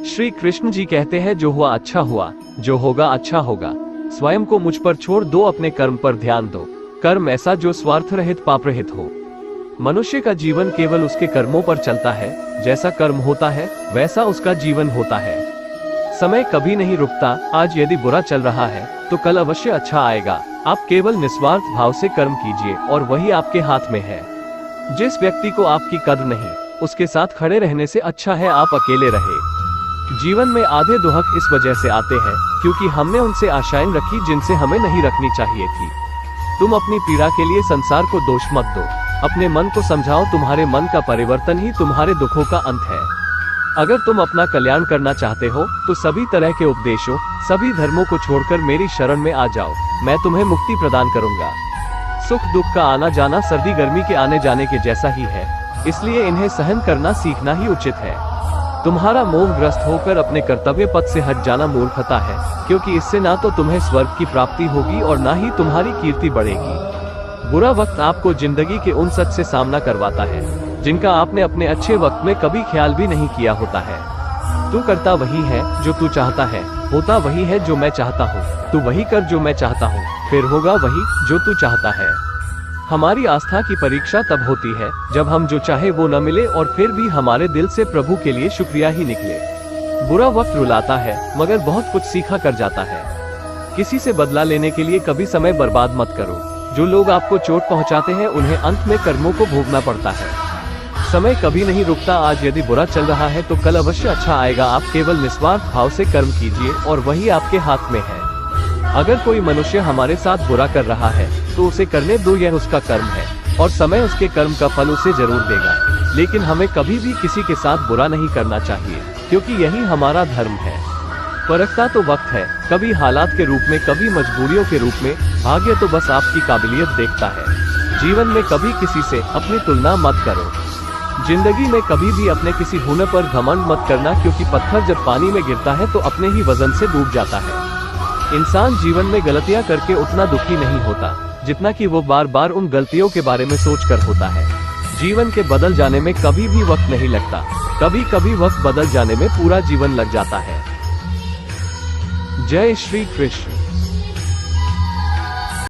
श्री कृष्ण जी कहते हैं, जो हुआ अच्छा हुआ, जो होगा अच्छा होगा। स्वयं को मुझ पर छोड़ दो, अपने कर्म पर ध्यान दो। कर्म ऐसा जो स्वार्थ रहित पाप रहित हो। मनुष्य का जीवन केवल उसके कर्मों पर चलता है। जैसा कर्म होता है वैसा उसका जीवन होता है। समय कभी नहीं रुकता। आज यदि बुरा चल रहा है तो कल अवश्य अच्छा आएगा। आप केवल निस्वार्थ भाव से कर्म कीजिए और वही आपके हाथ में है। जिस व्यक्ति को आपकी कद्र नहीं, उसके साथ खड़े रहने से अच्छा है आप अकेले रहे। जीवन में आधे दुहक इस वजह से आते हैं क्योंकि हमने उनसे आशाएं रखी जिनसे हमें नहीं रखनी चाहिए थी। तुम अपनी पीड़ा के लिए संसार को दोष मत दो। अपने मन को समझाओ, तुम्हारे मन का परिवर्तन ही तुम्हारे दुखों का अंत है। अगर तुम अपना कल्याण करना चाहते हो तो सभी तरह के उपदेशों, सभी धर्मों को छोड़कर मेरी शरण में आ जाओ। मैं तुम्हें मुक्ति प्रदान करूंगा। सुख दुख का आना जाना सर्दी गर्मी के आने जाने के जैसा ही है, इसलिए इन्हें सहन करना सीखना ही उचित है। तुम्हारा मोहग्रस्त होकर अपने कर्तव्य पथ से हट जाना मूर्खता है, क्योंकि इससे ना तो तुम्हें स्वर्ग की प्राप्ति होगी और ना ही तुम्हारी कीर्ति बढ़ेगी। बुरा वक्त आपको जिंदगी के उन सच से सामना करवाता है जिनका आपने अपने अच्छे वक्त में कभी ख्याल भी नहीं किया होता है। तू करता वही है जो तू चाहता है, होता वही है जो मैं चाहता हूँ। तू वही कर जो मैं चाहता हूँ, फिर होगा वही जो तू चाहता है। हमारी आस्था की परीक्षा तब होती है जब हम जो चाहे वो न मिले और फिर भी हमारे दिल से प्रभु के लिए शुक्रिया ही निकले। बुरा वक्त रुलाता है मगर बहुत कुछ सीखा कर जाता है। किसी से बदला लेने के लिए कभी समय बर्बाद मत करो। जो लोग आपको चोट पहुंचाते हैं उन्हें अंत में कर्मों को भोगना पड़ता है। समय कभी नहीं रुकता। आज यदि बुरा चल रहा है तो कल अवश्य अच्छा आएगा। आप केवल निस्वार्थ भाव से कर्म कीजिए और वही आपके हाथ में है। अगर कोई मनुष्य हमारे साथ बुरा कर रहा है तो उसे करने दो, यह उसका कर्म है और समय उसके कर्म का फल उसे जरूर देगा। लेकिन हमें कभी भी किसी के साथ बुरा नहीं करना चाहिए, क्योंकि यही हमारा धर्म है। परखता तो वक्त है, कभी हालात के रूप में, कभी मजबूरियों के रूप में। भाग्य तो बस आपकी काबिलियत देखता है। जीवन में कभी किसी से अपनी तुलना मत करो। जिंदगी में कभी भी अपने किसी हुनर पर घमंड मत करना, क्योंकि पत्थर जब पानी में गिरता है तो अपने ही वजन से डूब जाता है। इंसान जीवन में गलतियां करके उतना दुखी नहीं होता जितना कि वो बार बार उन गलतियों के बारे में सोचकर होता है। जीवन के बदल जाने में कभी भी वक्त नहीं लगता, कभी कभी वक्त बदल जाने में पूरा जीवन लग जाता है। जय श्री कृष्ण।